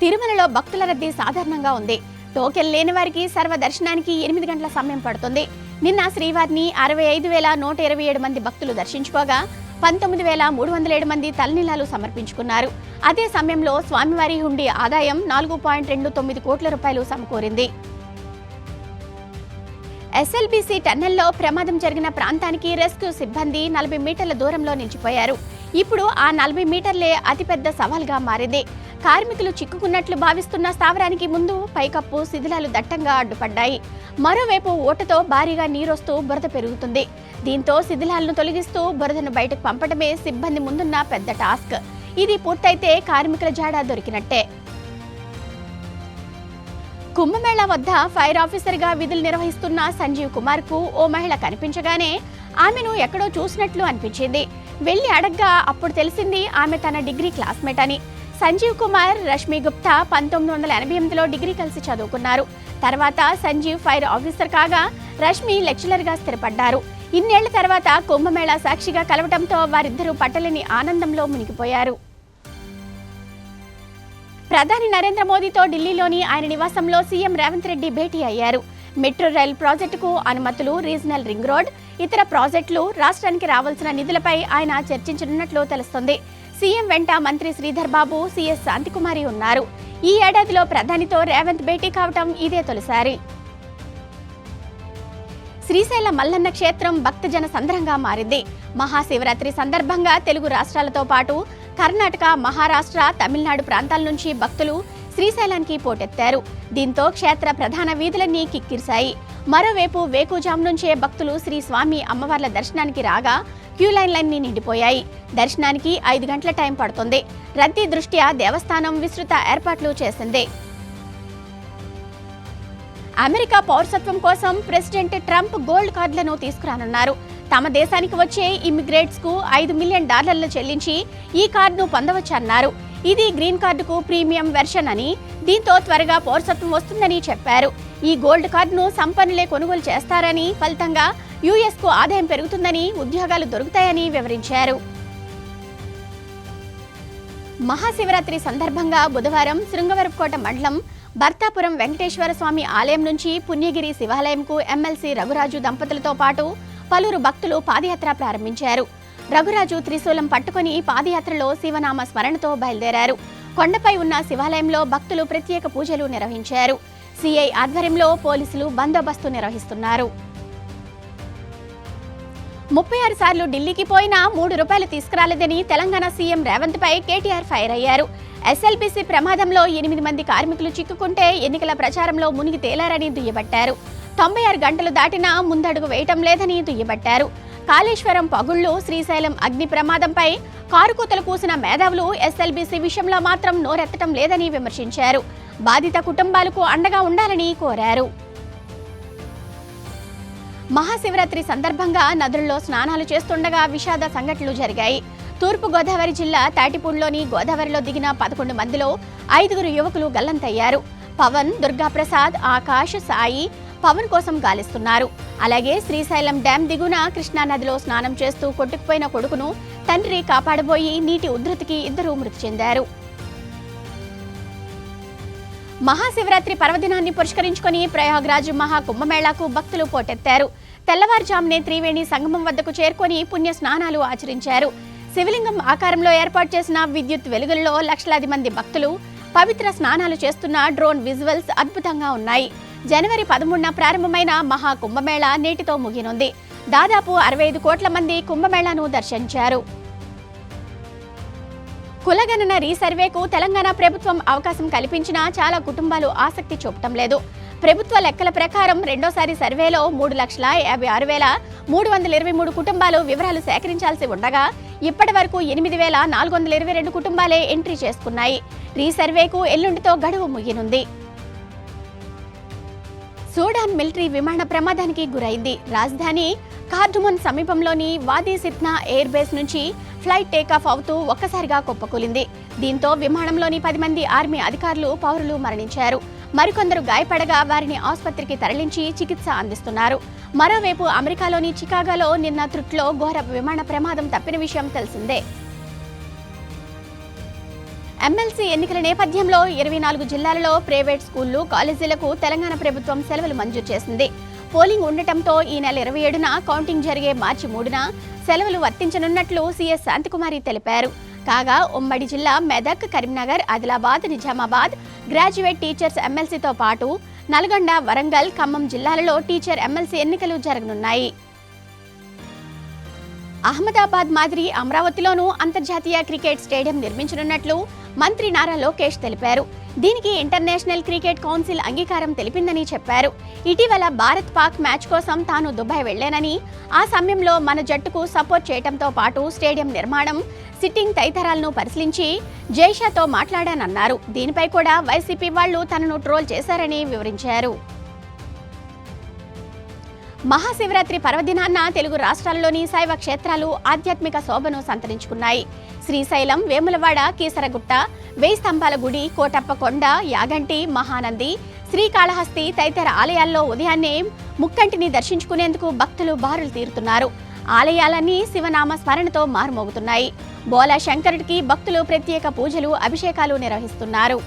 తిరుమలలో భక్తుల రద్దీ సాధారణంగా ఉంది. టోకెన్ లేని వారికి సర్వదర్శనానికి 8 గంటల సమయం పడుతుంది. నిన్న శ్రీవారిని 65,127 మంది భక్తులు దర్శించుకోగా 19,307 మంది తలనీలాలు సమర్పించుకున్నారు. అదే సమయంలో స్వామివారి హుండీ ఆదాయం 4.29 కోట్ల రూపాయలు సమకూరింది. ఎస్ఎల్బీసీ టన్నెల్లో ప్రమాదం జరిగిన ప్రాంతానికి రెస్క్యూ సిబ్బంది 40 మీటర్ల దూరంలో నిలిచిపోయారు. ఇప్పుడు ఆ 40 మీటర్లే అతిపెద్ద సవాల్గా మారింది. కార్మికులు చిక్కుకున్నట్లు భావిస్తున్న స్థావరానికి ముందు పైకప్పు శిథిలాలు దట్టంగా అడ్డుపడ్డాయి. మరోవైపు ఊటతో భారీగా నీరొస్తూ బురద పెరుగుతుంది. దీంతో శిథిలాలను తొలగిస్తూ బురదను బయటకు పంపడమే సిబ్బంది ముందున్న పెద్ద టాస్క్. ఇది పూర్తయితే కార్మికుల జాడ దొరికినట్టే. కుంభమేళా వద్ద ఫైర్ ఆఫీసర్గా విధులు నిర్వహిస్తున్న సంజీవ్ కుమార్ కు ఓ మహిళ కనిపించగానే ఆమెను ఎక్కడో చూసినట్లు అనిపించింది. వెళ్లి అడగ్గా అప్పుడు తెలిసింది ఆమె తన డిగ్రీ క్లాస్మేట్ అని. సంజీవ్ కుమార్, రష్మి గుప్తా 1988లో డిగ్రీ కలిసి చదువుకున్నారు. తర్వాత సంజీవ్ ఫైర్ ఆఫీసర్ కాగా రష్మి లెక్చరర్గా స్థిరపడ్డారు. ఇన్నేళ్ల తర్వాత కుంభమేళా సాక్షిగా కలవటంతో వారిద్దరూ పట్టలేని ఆనందంలో మునిగిపోయారు. ప్రధాని నరేంద్ర మోదీతో ఢిల్లీలోని ఆయన నివాసంలో సీఎం రేవంత్ రెడ్డి భేటీ అయ్యారు. మెట్రో రైల్ ప్రాజెక్టుకు అనుమతులు, రీజనల్ రింగ్ రోడ్, ఇతర ప్రాజెక్టులు, రాష్ట్రానికి రావాల్సిన నిధులపై ఆయన చర్చించనున్నట్లు తెలుస్తోంది. సీఎం వెంట మంత్రి శ్రీధర్ బాబు, సీఎస్ శాంతికుమారి ఉన్నారు. ఈ ఏడాదిలో ప్రధానితో రేవంత్ భేటీ కావటం ఇదే తొలిసారి. శ్రీశైల మల్లన్న క్షేత్రం భక్తజన సంద్రంగా మారింది. మహాశివరాత్రి సందర్భంగా తెలుగు రాష్ట్రాలతో పాటు కర్ణాటక, మహారాష్ట్ర, తమిళనాడు ప్రాంతాల నుంచి భక్తులు శ్రీశైలానికి పోటెత్తారు. దీంతో క్షేత్ర ప్రధాన వీధులన్నీ కిక్కిరిశాయి. మరోవైపు వేకుజాము నుంచే భక్తులు శ్రీ స్వామి అమ్మవార్ల దర్శనానికి రాగా క్యూ లైన్లన్నీ నిండిపోయాయి. దర్శనానికి 5 గంటల టైం పడుతుంది. రద్దీ దృష్ట్యా దేవస్థానం విస్తృత ఏర్పాట్లు చేసింది. అమెరికా పౌరసత్వం కోసం ప్రెసిడెంట్ ట్రంప్ గోల్డ్ కార్డులను తీసుకురానున్నారు. తమ దేశానికి వచ్చే ఇమిగ్రేట్స్ కు $5 మిలియన్ చెల్లించి ఈ కార్డును పొందవచ్చన్నారు. ఇది గ్రీన్ కార్డుకు ప్రీమియం వెర్షన్ అని, దీంతో త్వరగా పౌరసత్వం వస్తుందని చెప్పారు. ఈ గోల్డ్ కార్డును సంపన్నులే కొనుగోలు చేస్తారని, ఫలితంగా యుఎస్ కు ఆదాయం పెరుగుతుందని, ఉద్యోగాలు దొరుకుతాయని వివరించారు. మహాశివరాత్రి సందర్భంగా బుధవారం శృంగవరపుకోట మండలం భర్తాపురం వెంకటేశ్వర స్వామి ఆలయం నుంచి పుణ్యగిరి శివాలయంకు ఎమ్మెల్సీ రఘురాజు దంపతులతో పాటు పలువురు భక్తులు పాదయాత్ర ప్రారంభించారు. రఘురాజు త్రిశూలం పట్టుకుని పాదయాత్రలో శివనామ స్మరణతో బయలుదేరారు. కొండపై ఉన్న శివాలయంలో భక్తులు ప్రత్యేక పూజలు నిర్వహించారు. సిఐ ఆధ్వర్యంలో పోలీసులు బందోబస్తు నిర్వహిస్తున్నారు. 36 సార్లు ఢిల్లీకి పోయినా ₹3 తీసుకురాలేదని తెలంగాణ సీఎం రేవంత్ పై కేటీఆర్ ఫైర్ అయ్యారు. ఎస్ఎల్బీసీ ప్రమాదంలో 8 మంది కార్మికులు చిక్కుకుంటే ఎన్నికల ప్రచారంలో మునిగి తేలారని దుయ్యబట్టారు. 96 గంటలు దాటినా ముందడుగు వేయటం లేదని దుయ్యబట్టారు. కాళేశ్వరం పగుళ్లు, శ్రీశైలం అగ్ని ప్రమాదంపై కారుకూతలు కూసిన మేధావులు ఎస్ఎల్బీసీ విషయంలో మాత్రం నోరెత్తడం లేదని విమర్శించారు. బాధిత కుటుంబాలకు అండగా ఉండాలని కోరారు. మహాశివరాత్రి సందర్భంగా నదుల్లో స్నానాలు చేస్తుండగా విషాద సంఘటనలు జరిగాయి. తూర్పు గోదావరి జిల్లా తాటిపూడిలోని గోదావరిలో దిగిన 11 మందిలో 5 యువకులు గల్లంతయ్యారు. పవన్, దుర్గాప్రసాద్, ఆకాష్, సాయి పవన్ కోసం గాలిస్తున్నారు. అలాగే శ్రీశైలం డ్యాం దిగున కృష్ణానదిలో స్నానం చేస్తూ కొట్టుకుపోయిన కొడుకును తండ్రి కాపాడబోయి నీటి ఉధృతికి 2 మృతి చెందారు. మహాశివరాత్రి పర్వదినాన్ని పురస్కరించుకుని ప్రయాగ్రాజ్ మహాకుంభమేళాకు భక్తులు పోటెత్తారు. తెల్లవారుజామునే త్రివేణి సంగమం వద్దకు చేరుకొని పుణ్య స్నానాలు ఆచరించారు. శివలింగం ఆకారంలో ఏర్పాటు చేసిన విద్యుత్ వెలుగుల్లో లక్షలాది మంది భక్తులు పవిత్ర స్నానాలు చేస్తున్న డ్రోన్ విజువల్స్ అద్భుతంగా ఉన్నాయి. జనవరి 13న ప్రారంభమైన మహాకుంభమేళా నేటితో ముగినుంది. దాదాపు 65 కోట్ల మంది కుంభమేళాను దర్శించారు. కులగణన రీసర్వేకు తెలంగాణ ప్రభుత్వం అవకాశం కల్పించినా చాలా కుటుంబాలు ఆసక్తి చూపటం లేదు. ప్రభుత్వ లెక్కల ప్రకారం రెండోసారి సర్వేలో 3,56,323 కుటుంబాలు వివరాలు సేకరించాల్సి ఉండగా ఇప్పటి వరకు 8,422 కుటుంబాలే ఎంట్రీ చేసుకున్నాయి. రీసర్వేకు ఎల్లుండితో గడువు ముగినుంది. సూడాన్ మిలిటరీ విమాన ప్రమాదానికి గురైంది. రాజధాని కార్డుమన్ సమీపంలోని వాదీ సిత్నా ఎయిర్ బేస్ నుంచి ఫ్లైట్ టేకాఫ్ అవుతూ ఒక్కసారిగా కుప్పకూలింది. దీంతో విమానంలోని 10 మంది ఆర్మీ అధికారులు, పౌరులు మరణించారు. మరికొందరు గాయపడగా వారిని ఆసుపత్రికి తరలించి చికిత్స అందిస్తున్నారు. మరోవైపు అమెరికాలోని చికాగోలో నిన్న త్రుట్లో ఘోర విమాన ప్రమాదం తప్పిన విషయం తెలిసిందే. ఎమ్మెల్సీ ఎన్నికల నేపథ్యంలో 24 జిల్లాలలో ప్రైవేట్ స్కూళ్లు, కాలేజీలకు తెలంగాణ ప్రభుత్వం సెలవులు మంజూరు చేసింది. పోలింగ్ ఉండటంతో ఈ నెల 27న కౌంటింగ్ జరిగే మార్చి 3న సెలవులు వర్తించనున్నట్లు సీఎస్ శాంతికుమారి తెలిపారు. కాగా ఉమ్మడి జిల్లా మెదక్, కరీంనగర్, ఆదిలాబాద్, నిజామాబాద్ గ్రాడ్యుయేట్ టీచర్స్ ఎమ్మెల్సీతో పాటు నల్గొండ, వరంగల్, ఖమ్మం జిల్లాలలో టీచర్ ఎమ్మెల్సీ ఎన్నికలు జరగనున్నాయి. అహ్మదాబాద్ మాదిరి అమరావతిలోనూ అంతర్జాతీయ క్రికెట్ స్టేడియం నిర్మించనున్నట్లు మంత్రి నారా లోకేష్ తెలిపారు. దీనికి ఇంటర్నేషనల్ క్రికెట్ కౌన్సిల్ అంగీకారం తెలిపిందని చెప్పారు. ఇటీవల భారత్-పాక్ మ్యాచ్ కోసం తాను దుబాయ్ వెళ్లానని, ఆ సమయంలో మన జట్టుకు సపోర్ట్ చేయడంతో పాటు స్టేడియం నిర్మాణం, సిట్టింగ్ తదితరాలను పరిశీలించి జైషాతో మాట్లాడానన్నారు. దీనిపై కూడా వైసీపీ వాళ్లు తనను ట్రోల్ చేశారని వివరించారు. మహాశివరాత్రి పర్వదినాన్న తెలుగు రాష్ట్రాల్లోని శైవ క్షేత్రాలు ఆధ్యాత్మిక శోభను సంతరించుకున్నాయి. శ్రీశైలం, వేములవాడ, కీసరగుట్ట, వేయి స్తంభాల గుడి, కోటప్ప కొండ, యాగంటి, మహానంది, శ్రీకాళహస్తి తదితర ఆలయాల్లో ఉదయాన్నే ముక్కంటిని దర్శించుకునేందుకు భక్తులు బారులు తీరుతున్నారు. ఆలయాలన్నీ శివనామ స్మరణతో మారుమోగుతున్నాయి. బోలా శంకరుడికి భక్తులు ప్రత్యేక పూజలు, అభిషేకాలు నిర్వహిస్తున్నారు.